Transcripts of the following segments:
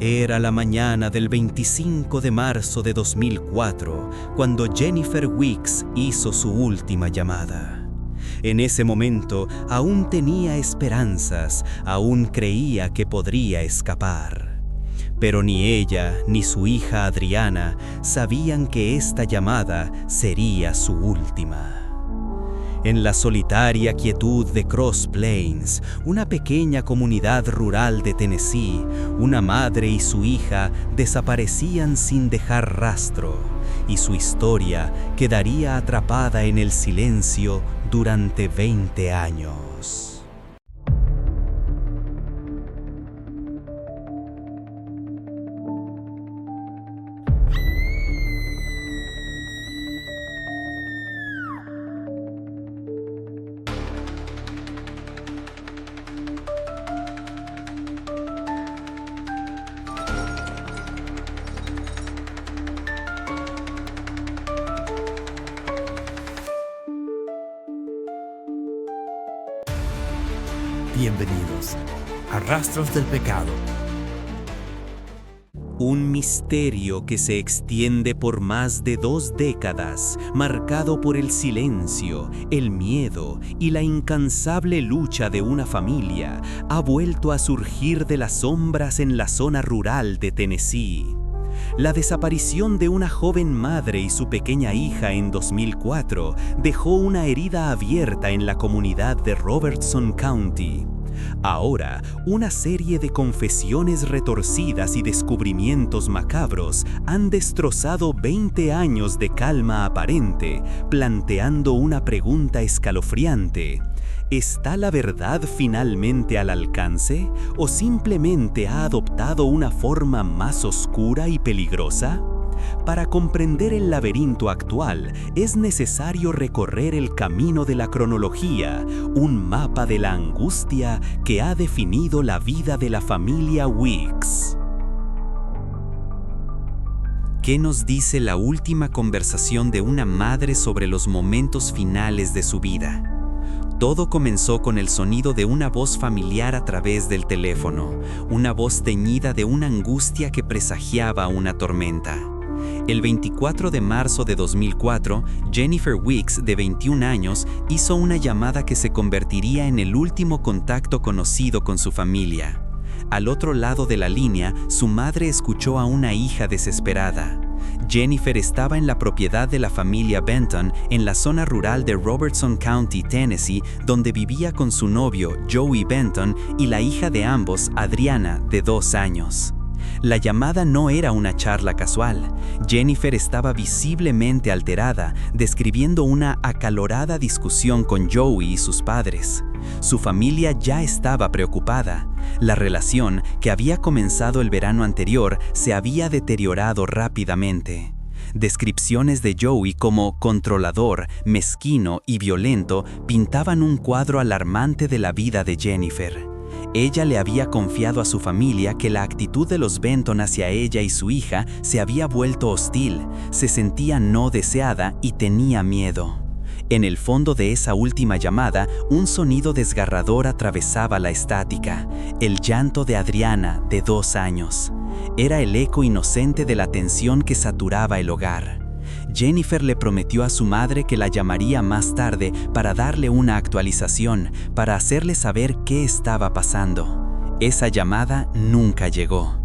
Era la mañana del 25 de marzo de 2004 cuando Jennifer Weeks hizo su última llamada. En ese momento aún tenía esperanzas, aún creía que podría escapar. Pero ni ella ni su hija Adriana sabían que esta llamada sería su última. En la solitaria quietud de Cross Plains, una pequeña comunidad rural de Tennessee, una madre y su hija desaparecían sin dejar rastro, y su historia quedaría atrapada en el silencio durante 20 años. Bienvenidos a Rastros del Pecado. Un misterio que se extiende por más de 2 décadas, marcado por el silencio, el miedo y la incansable lucha de una familia, ha vuelto a surgir de las sombras en la zona rural de Tennessee. La desaparición de una joven madre y su pequeña hija en 2004 dejó una herida abierta en la comunidad de Robertson County. Ahora, una serie de confesiones retorcidas y descubrimientos macabros han destrozado 20 años de calma aparente, planteando una pregunta escalofriante. ¿Está la verdad finalmente al alcance o simplemente ha adoptado una forma más oscura y peligrosa? Para comprender el laberinto actual, es necesario recorrer el camino de la cronología, un mapa de la angustia que ha definido la vida de la familia Weeks. ¿Qué nos dice la última conversación de una madre sobre los momentos finales de su vida? Todo comenzó con el sonido de una voz familiar a través del teléfono, una voz teñida de una angustia que presagiaba una tormenta. El 24 de marzo de 2004, Jennifer Weeks, de 21 años, hizo una llamada que se convertiría en el último contacto conocido con su familia. Al otro lado de la línea, su madre escuchó a una hija desesperada. Jennifer estaba en la propiedad de la familia Benton en la zona rural de Robertson County, Tennessee, donde vivía con su novio, Joey Benton, y la hija de ambos, Adriana, de 2 años. La llamada no era una charla casual. Jennifer estaba visiblemente alterada, describiendo una acalorada discusión con Joey y sus padres. Su familia ya estaba preocupada. La relación, que había comenzado el verano anterior, se había deteriorado rápidamente. Descripciones de Joey como controlador, mezquino y violento pintaban un cuadro alarmante de la vida de Jennifer. Ella le había confiado a su familia que la actitud de los Benton hacia ella y su hija se había vuelto hostil, se sentía no deseada y tenía miedo. En el fondo de esa última llamada, un sonido desgarrador atravesaba la estática, el llanto de Adriana, de 2 años. Era el eco inocente de la tensión que saturaba el hogar. Jennifer le prometió a su madre que la llamaría más tarde para darle una actualización, para hacerle saber qué estaba pasando. Esa llamada nunca llegó.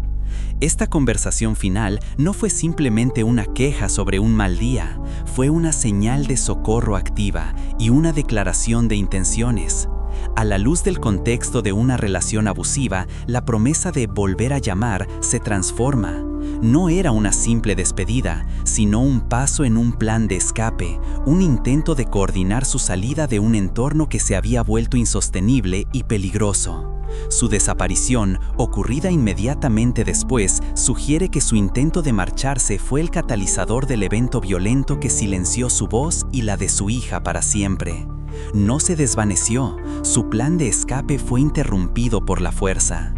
Esta conversación final no fue simplemente una queja sobre un mal día, fue una señal de socorro activa y una declaración de intenciones. A la luz del contexto de una relación abusiva, la promesa de volver a llamar se transforma. No era una simple despedida, sino un paso en un plan de escape, un intento de coordinar su salida de un entorno que se había vuelto insostenible y peligroso. Su desaparición, ocurrida inmediatamente después, sugiere que su intento de marcharse fue el catalizador del evento violento que silenció su voz y la de su hija para siempre. No se desvaneció, su plan de escape fue interrumpido por la fuerza.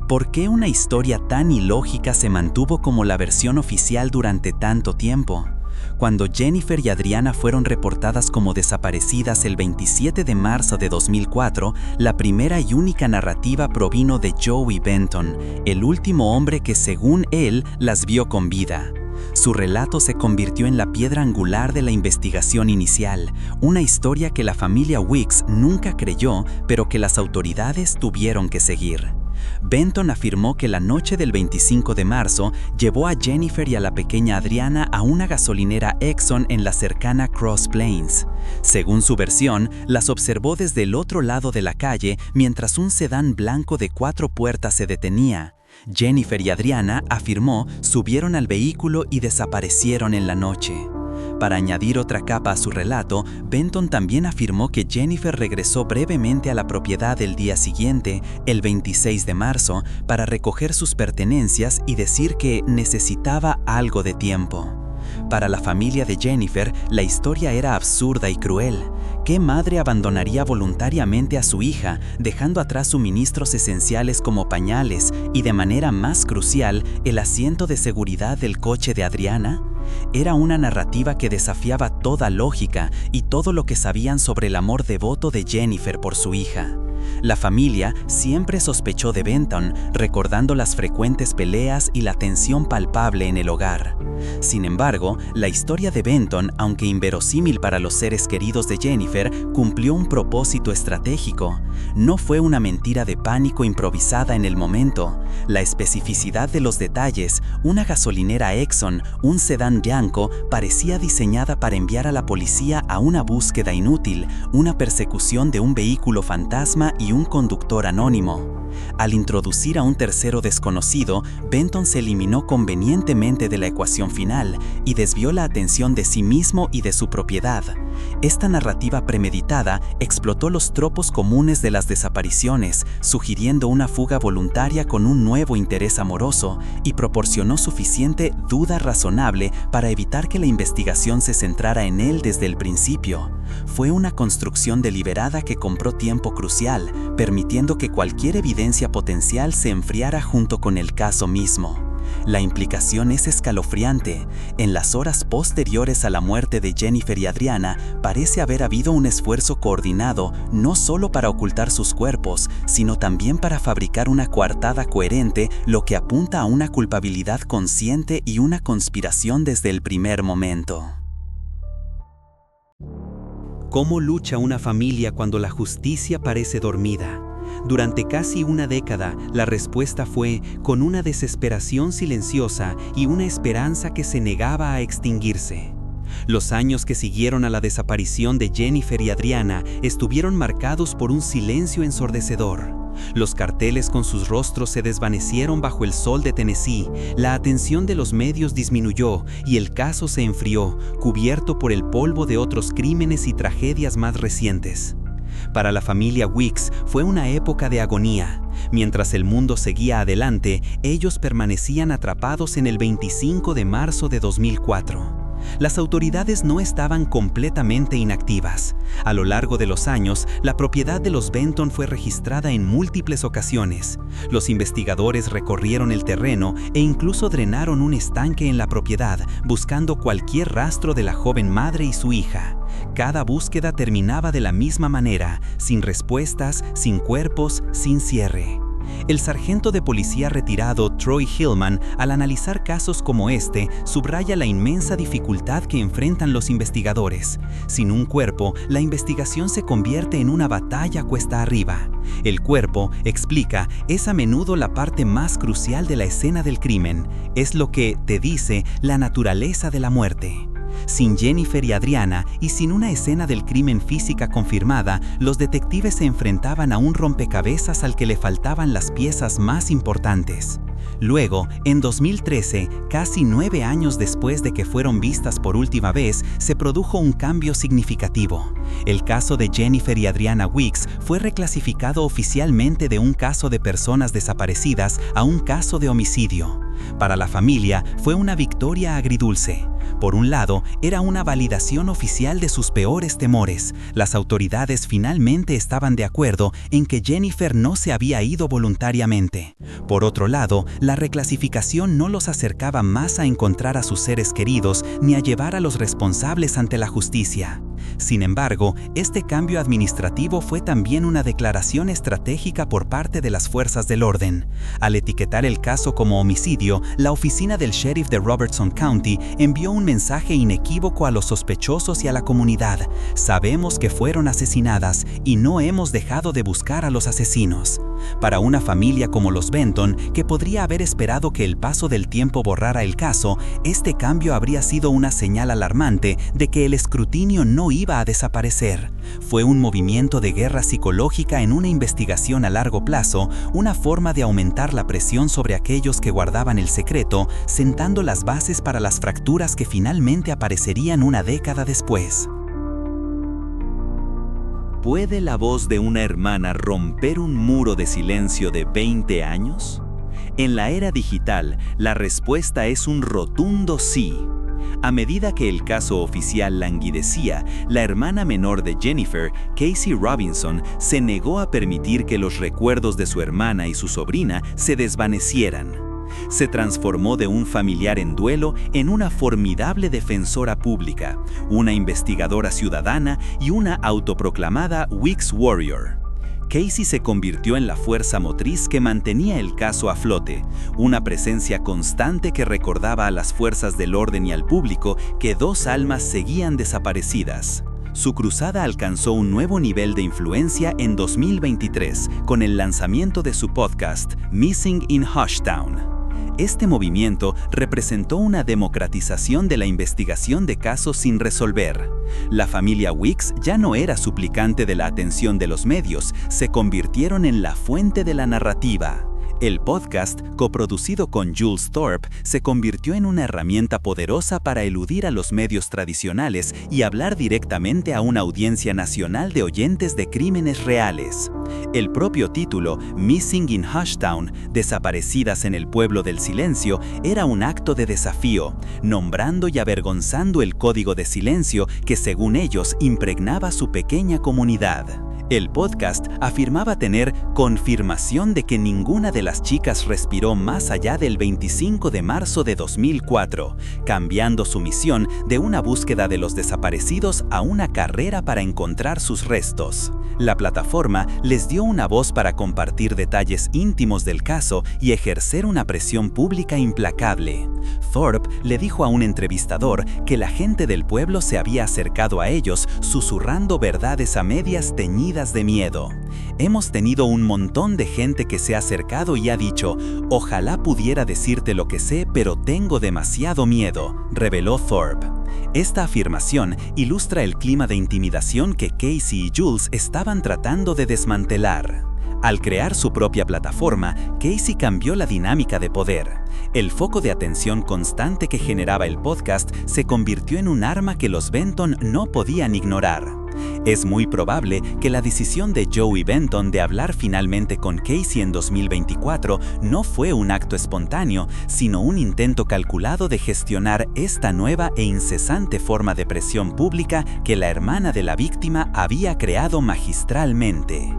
¿Por qué una historia tan ilógica se mantuvo como la versión oficial durante tanto tiempo? Cuando Jennifer y Adriana fueron reportadas como desaparecidas el 27 de marzo de 2004, la primera y única narrativa provino de Joey Benton, el último hombre que, según él, las vio con vida. Su relato se convirtió en la piedra angular de la investigación inicial, una historia que la familia Weeks nunca creyó, pero que las autoridades tuvieron que seguir. Benton afirmó que la noche del 25 de marzo llevó a Jennifer y a la pequeña Adriana a una gasolinera Exxon en la cercana Cross Plains. Según su versión, las observó desde el otro lado de la calle mientras un sedán blanco de 4 puertas se detenía. Jennifer y Adriana, afirmó, subieron al vehículo y desaparecieron en la noche. Para añadir otra capa a su relato, Benton también afirmó que Jennifer regresó brevemente a la propiedad el día siguiente, el 26 de marzo, para recoger sus pertenencias y decir que necesitaba algo de tiempo. Para la familia de Jennifer, la historia era absurda y cruel. ¿Qué madre abandonaría voluntariamente a su hija, dejando atrás suministros esenciales como pañales y, de manera más crucial, el asiento de seguridad del coche de Adriana? Era una narrativa que desafiaba toda lógica y todo lo que sabían sobre el amor devoto de Jennifer por su hija. La familia siempre sospechó de Benton, recordando las frecuentes peleas y la tensión palpable en el hogar. Sin embargo, la historia de Benton, aunque inverosímil para los seres queridos de Jennifer, cumplió un propósito estratégico. No fue una mentira de pánico improvisada en el momento. La especificidad de los detalles, una gasolinera Exxon, un sedán blanco, parecía diseñada para enviar a la policía a una búsqueda inútil, una persecución de un vehículo fantasma y un conductor anónimo. Al introducir a un tercero desconocido, Benton se eliminó convenientemente de la ecuación final y desvió la atención de sí mismo y de su propiedad. Esta narrativa premeditada explotó los tropos comunes de las desapariciones, sugiriendo una fuga voluntaria con un nuevo interés amoroso, y proporcionó suficiente duda razonable para evitar que la investigación se centrara en él desde el principio. Fue una construcción deliberada que compró tiempo crucial, permitiendo que cualquier evidencia potencial se enfriara junto con el caso mismo. La implicación es escalofriante. En las horas posteriores a la muerte de Jennifer y Adriana, parece haber habido un esfuerzo coordinado no solo para ocultar sus cuerpos, sino también para fabricar una coartada coherente, lo que apunta a una culpabilidad consciente y una conspiración desde el primer momento. ¿Cómo lucha una familia cuando la justicia parece dormida? Durante casi una década, la respuesta fue con una desesperación silenciosa y una esperanza que se negaba a extinguirse. Los años que siguieron a la desaparición de Jennifer y Adriana estuvieron marcados por un silencio ensordecedor. Los carteles con sus rostros se desvanecieron bajo el sol de Tennessee, la atención de los medios disminuyó y el caso se enfrió, cubierto por el polvo de otros crímenes y tragedias más recientes. Para la familia Weeks fue una época de agonía. Mientras el mundo seguía adelante, ellos permanecían atrapados en el 25 de marzo de 2004. Las autoridades no estaban completamente inactivas. A lo largo de los años, la propiedad de los Benton fue registrada en múltiples ocasiones. Los investigadores recorrieron el terreno e incluso drenaron un estanque en la propiedad, buscando cualquier rastro de la joven madre y su hija. Cada búsqueda terminaba de la misma manera, sin respuestas, sin cuerpos, sin cierre. El sargento de policía retirado Troy Hillman, al analizar casos como este, subraya la inmensa dificultad que enfrentan los investigadores. Sin un cuerpo, la investigación se convierte en una batalla cuesta arriba. El cuerpo, explica, es a menudo la parte más crucial de la escena del crimen. Es lo que, te dice, la naturaleza de la muerte. Sin Jennifer y Adriana y sin una escena del crimen física confirmada, los detectives se enfrentaban a un rompecabezas al que le faltaban las piezas más importantes. Luego, en 2013, casi 9 años después de que fueron vistas por última vez, se produjo un cambio significativo. El caso de Jennifer y Adriana Weeks fue reclasificado oficialmente de un caso de personas desaparecidas a un caso de homicidio. Para la familia fue una victoria agridulce. Por un lado, era una validación oficial de sus peores temores. Las autoridades finalmente estaban de acuerdo en que Jennifer no se había ido voluntariamente. Por otro lado, la reclasificación no los acercaba más a encontrar a sus seres queridos ni a llevar a los responsables ante la justicia. Sin embargo, este cambio administrativo fue también una declaración estratégica por parte de las fuerzas del orden. Al etiquetar el caso como homicidio, la oficina del sheriff de Robertson County envió un mensaje inequívoco a los sospechosos y a la comunidad. Sabemos que fueron asesinadas y no hemos dejado de buscar a los asesinos. Para una familia como los Benton, que podría haber esperado que el paso del tiempo borrara el caso, este cambio habría sido una señal alarmante de que el escrutinio no iba a desaparecer. Fue un movimiento de guerra psicológica en una investigación a largo plazo, una forma de aumentar la presión sobre aquellos que guardaban el secreto, sentando las bases para las fracturas que finalmente aparecerían una década después. ¿Puede la voz de una hermana romper un muro de silencio de 20 años? En la era digital, la respuesta es un rotundo sí. A medida que el caso oficial languidecía, la hermana menor de Jennifer, Casey Robinson, se negó a permitir que los recuerdos de su hermana y su sobrina se desvanecieran. Se transformó de un familiar en duelo en una formidable defensora pública, una investigadora ciudadana y una autoproclamada Weeks Warrior. Casey se convirtió en la fuerza motriz que mantenía el caso a flote, una presencia constante que recordaba a las fuerzas del orden y al público que dos almas seguían desaparecidas. Su cruzada alcanzó un nuevo nivel de influencia en 2023 con el lanzamiento de su podcast Missing in Hushtown. Este movimiento representó una democratización de la investigación de casos sin resolver. La familia Weeks ya no era suplicante de la atención de los medios, se convirtieron en la fuente de la narrativa. El podcast, coproducido con Jules Thorpe, se convirtió en una herramienta poderosa para eludir a los medios tradicionales y hablar directamente a una audiencia nacional de oyentes de crímenes reales. El propio título, Missing in Hushtown, Desaparecidas en el Pueblo del Silencio, era un acto de desafío, nombrando y avergonzando el código de silencio que, según ellos, impregnaba su pequeña comunidad. El podcast afirmaba tener confirmación de que ninguna de las chicas respiró más allá del 25 de marzo de 2004, cambiando su misión de una búsqueda de los desaparecidos a una carrera para encontrar sus restos. La plataforma les dio una voz para compartir detalles íntimos del caso y ejercer una presión pública implacable. Thorpe le dijo a un entrevistador que la gente del pueblo se había acercado a ellos susurrando verdades a medias teñidas de miedo. Hemos tenido un montón de gente que se ha acercado y ha dicho, ojalá pudiera decirte lo que sé, pero tengo demasiado miedo, reveló Thorpe. Esta afirmación ilustra el clima de intimidación que Casey y Jules estaban tratando de desmantelar. Al crear su propia plataforma, Casey cambió la dinámica de poder. El foco de atención constante que generaba el podcast se convirtió en un arma que los Benton no podían ignorar. Es muy probable que la decisión de Joey Benton de hablar finalmente con Casey en 2024 no fue un acto espontáneo, sino un intento calculado de gestionar esta nueva e incesante forma de presión pública que la hermana de la víctima había creado magistralmente.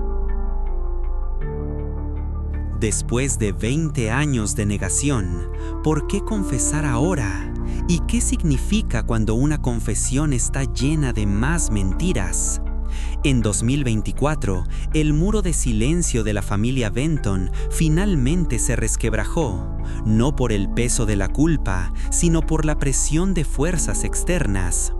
Después de 20 años de negación, ¿por qué confesar ahora? ¿Y qué significa cuando una confesión está llena de más mentiras? En 2024, el muro de silencio de la familia Benton finalmente se resquebrajó, no por el peso de la culpa, sino por la presión de fuerzas externas.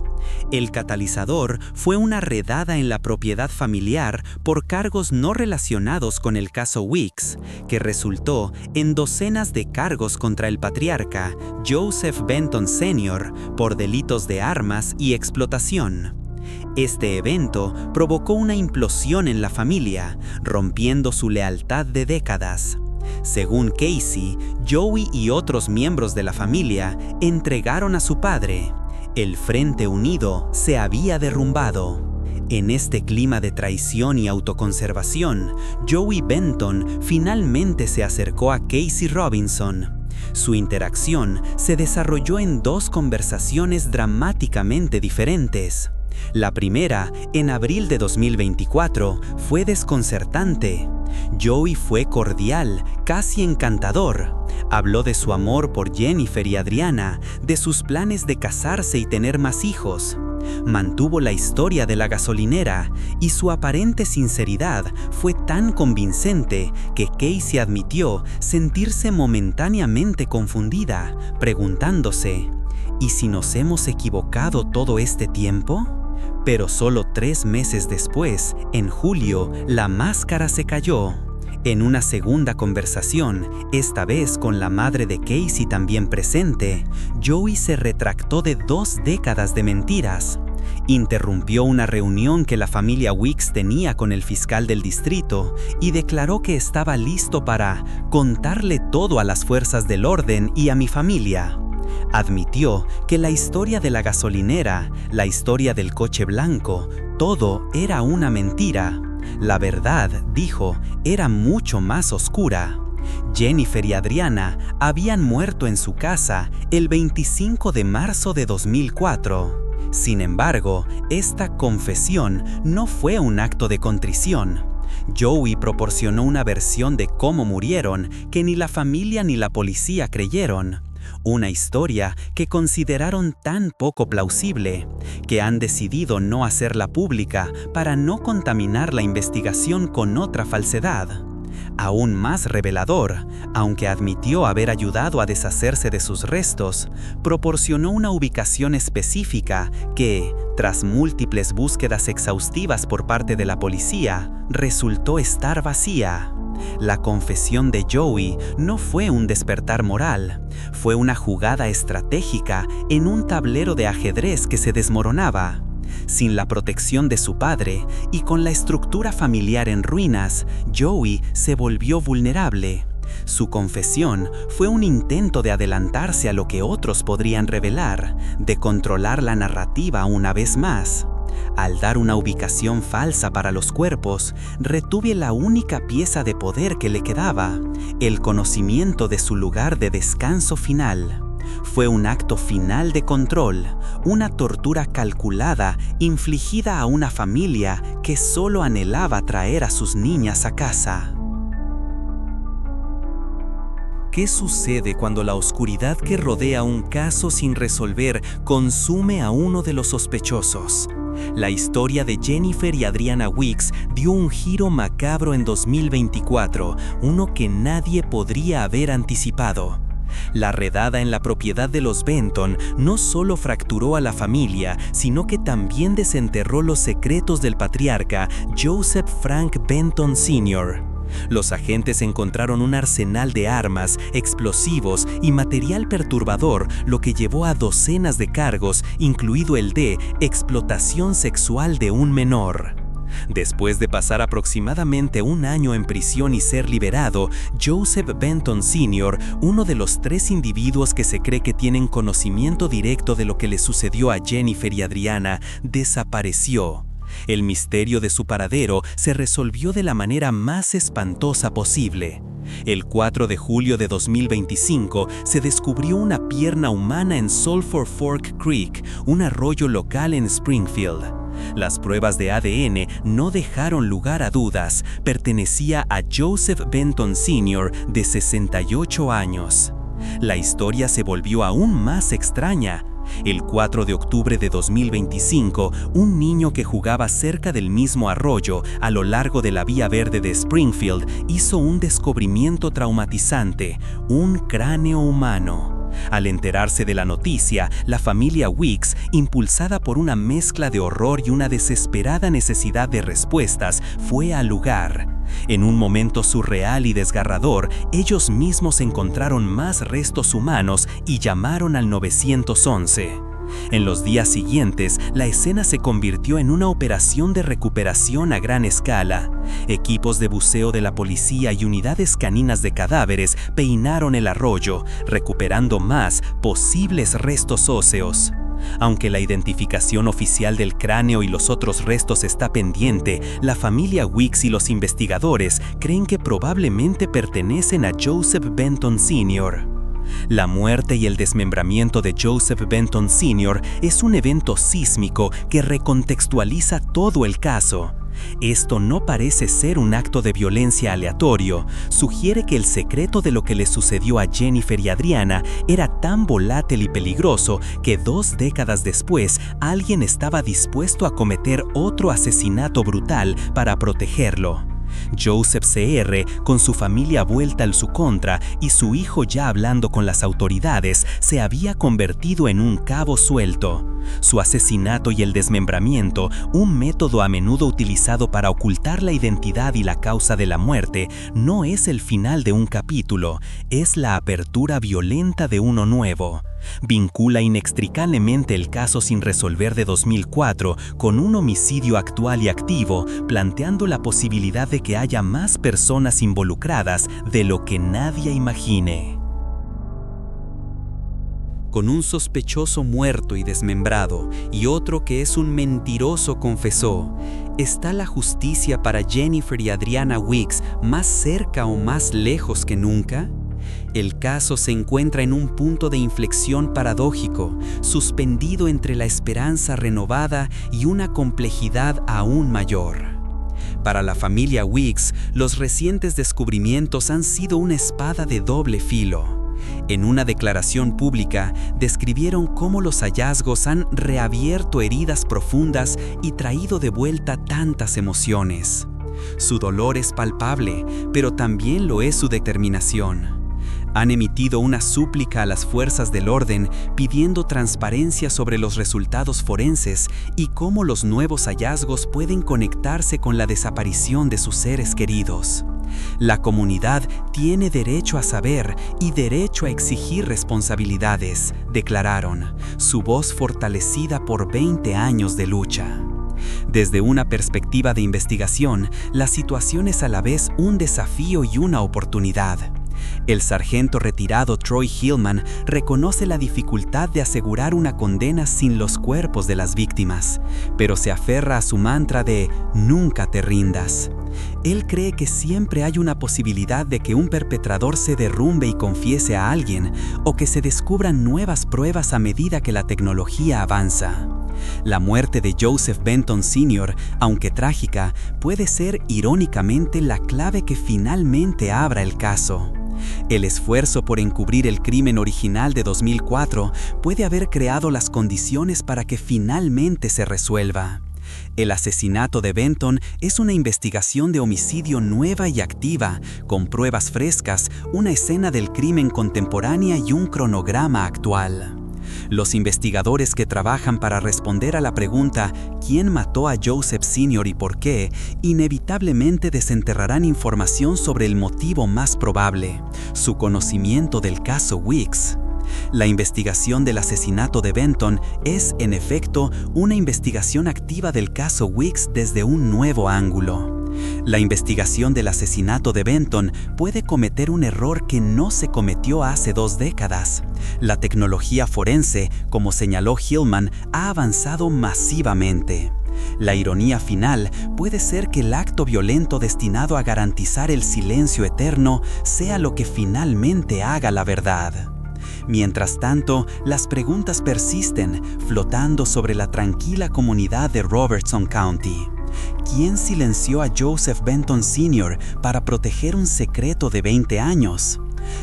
El catalizador fue una redada en la propiedad familiar por cargos no relacionados con el caso Weeks, que resultó en docenas de cargos contra el patriarca Joseph Benton Sr. por delitos de armas y explotación. Este evento provocó una implosión en la familia, rompiendo su lealtad de décadas. Según Casey, Joey y otros miembros de la familia entregaron a su padre. El Frente Unido se había derrumbado. En este clima de traición y autoconservación, Joey Benton finalmente se acercó a Casey Robinson. Su interacción se desarrolló en dos conversaciones dramáticamente diferentes. La primera, en abril de 2024, fue desconcertante. Joey fue cordial, casi encantador. Habló de su amor por Jennifer y Adriana, de sus planes de casarse y tener más hijos. Mantuvo la historia de la gasolinera y su aparente sinceridad fue tan convincente que Casey admitió sentirse momentáneamente confundida, preguntándose, ¿y si nos hemos equivocado todo este tiempo? Pero solo 3 meses después, en julio, la máscara se cayó. En una segunda conversación, esta vez con la madre de Casey también presente, Joey se retractó de 2 décadas de mentiras. Interrumpió una reunión que la familia Weeks tenía con el fiscal del distrito y declaró que estaba listo para contarle todo a las fuerzas del orden y a mi familia. Admitió que la historia de la gasolinera, la historia del coche blanco, todo era una mentira. La verdad, dijo, era mucho más oscura. Jennifer y Adriana habían muerto en su casa el 25 de marzo de 2004. Sin embargo, esta confesión no fue un acto de contrición. Joey proporcionó una versión de cómo murieron que ni la familia ni la policía creyeron. Una historia que consideraron tan poco plausible, que han decidido no hacerla pública para no contaminar la investigación con otra falsedad. Aún más revelador, aunque admitió haber ayudado a deshacerse de sus restos, proporcionó una ubicación específica que, tras múltiples búsquedas exhaustivas por parte de la policía, resultó estar vacía. La confesión de Joey no fue un despertar moral, fue una jugada estratégica en un tablero de ajedrez que se desmoronaba. Sin la protección de su padre y con la estructura familiar en ruinas, Joey se volvió vulnerable. Su confesión fue un intento de adelantarse a lo que otros podrían revelar, de controlar la narrativa una vez más. Al dar una ubicación falsa para los cuerpos, retuve la única pieza de poder que le quedaba, el conocimiento de su lugar de descanso final. Fue un acto final de control, una tortura calculada infligida a una familia que solo anhelaba traer a sus niñas a casa. ¿Qué sucede cuando la oscuridad que rodea un caso sin resolver consume a uno de los sospechosos? La historia de Jennifer y Adriana Weeks dio un giro macabro en 2024, uno que nadie podría haber anticipado. La redada en la propiedad de los Benton no solo fracturó a la familia, sino que también desenterró los secretos del patriarca Joseph Frank Benton Sr. Los agentes encontraron un arsenal de armas, explosivos y material perturbador, lo que llevó a docenas de cargos, incluido el de explotación sexual de un menor. Después de pasar aproximadamente 1 año en prisión y ser liberado, Joseph Benton Sr., uno de los 3 individuos que se cree que tienen conocimiento directo de lo que le sucedió a Jennifer y Adriana, desapareció. El misterio de su paradero se resolvió de la manera más espantosa posible. El 4 de julio de 2025 se descubrió una pierna humana en Sulphur Fork Creek, un arroyo local en Springfield. Las pruebas de ADN no dejaron lugar a dudas. Pertenecía a Joseph Benton Sr., de 68 años. La historia se volvió aún más extraña. El 4 de octubre de 2025, un niño que jugaba cerca del mismo arroyo a lo largo de la vía verde de Springfield hizo un descubrimiento traumatizante: un cráneo humano. Al enterarse de la noticia, la familia Weeks, impulsada por una mezcla de horror y una desesperada necesidad de respuestas, fue al lugar. En un momento surreal y desgarrador, ellos mismos encontraron más restos humanos y llamaron al 911. En los días siguientes, la escena se convirtió en una operación de recuperación a gran escala. Equipos de buceo de la policía y unidades caninas de cadáveres peinaron el arroyo, recuperando más posibles restos óseos. Aunque la identificación oficial del cráneo y los otros restos está pendiente, la familia Weeks y los investigadores creen que probablemente pertenecen a Joseph Benton Sr. La muerte y el desmembramiento de Joseph Benton Sr. es un evento sísmico que recontextualiza todo el caso. Esto no parece ser un acto de violencia aleatorio, sugiere que el secreto de lo que le sucedió a Jennifer y Adriana era tan volátil y peligroso que 2 décadas después alguien estaba dispuesto a cometer otro asesinato brutal para protegerlo. Joseph Sr., con su familia vuelta en su contra y su hijo ya hablando con las autoridades, se había convertido en un cabo suelto. Su asesinato y el desmembramiento, un método a menudo utilizado para ocultar la identidad y la causa de la muerte, no es el final de un capítulo, es la apertura violenta de uno nuevo. Vincula inextricablemente el caso sin resolver de 2004 con un homicidio actual y activo, planteando la posibilidad de que haya más personas involucradas de lo que nadie imagine. Con un sospechoso muerto y desmembrado y otro que es un mentiroso confesó, ¿está la justicia para Jennifer y Adriana Weeks más cerca o más lejos que nunca? El caso se encuentra en un punto de inflexión paradójico, suspendido entre la esperanza renovada y una complejidad aún mayor. Para la familia Weeks, los recientes descubrimientos han sido una espada de doble filo. En una declaración pública, describieron cómo los hallazgos han reabierto heridas profundas y traído de vuelta tantas emociones. Su dolor es palpable, pero también lo es su determinación. Han emitido una súplica a las fuerzas del orden pidiendo transparencia sobre los resultados forenses y cómo los nuevos hallazgos pueden conectarse con la desaparición de sus seres queridos. La comunidad tiene derecho a saber y derecho a exigir responsabilidades, declararon, su voz fortalecida por 20 años de lucha. Desde una perspectiva de investigación, la situación es a la vez un desafío y una oportunidad. El sargento retirado Troy Hillman reconoce la dificultad de asegurar una condena sin los cuerpos de las víctimas, pero se aferra a su mantra de «nunca te rindas». Él cree que siempre hay una posibilidad de que un perpetrador se derrumbe y confiese a alguien, o que se descubran nuevas pruebas a medida que la tecnología avanza. La muerte de Joseph Benton Sr., aunque trágica, puede ser irónicamente la clave que finalmente abra el caso. El esfuerzo por encubrir el crimen original de 2004 puede haber creado las condiciones para que finalmente se resuelva. El asesinato de Benton es una investigación de homicidio nueva y activa, con pruebas frescas, una escena del crimen contemporánea y un cronograma actual. Los investigadores que trabajan para responder a la pregunta ¿quién mató a Joseph Sr. y por qué?, inevitablemente desenterrarán información sobre el motivo más probable, su conocimiento del caso Weeks. La investigación del asesinato de Benton es, en efecto, una investigación activa del caso Weeks desde un nuevo ángulo. La investigación del asesinato de Benton puede cometer un error que no se cometió hace 2 décadas. La tecnología forense, como señaló Hillman, ha avanzado masivamente. La ironía final puede ser que el acto violento destinado a garantizar el silencio eterno sea lo que finalmente haga la verdad. Mientras tanto, las preguntas persisten, flotando sobre la tranquila comunidad de Robertson County. ¿Quién silenció a Joseph Benton Sr. para proteger un secreto de 20 años?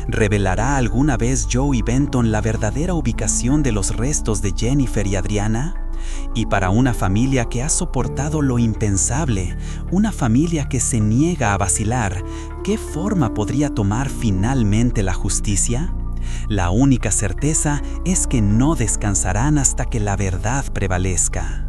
¿Revelará alguna vez Joey Benton la verdadera ubicación de los restos de Jennifer y Adriana? Y para una familia que ha soportado lo impensable, una familia que se niega a vacilar, ¿qué forma podría tomar finalmente la justicia? La única certeza es que no descansarán hasta que la verdad prevalezca.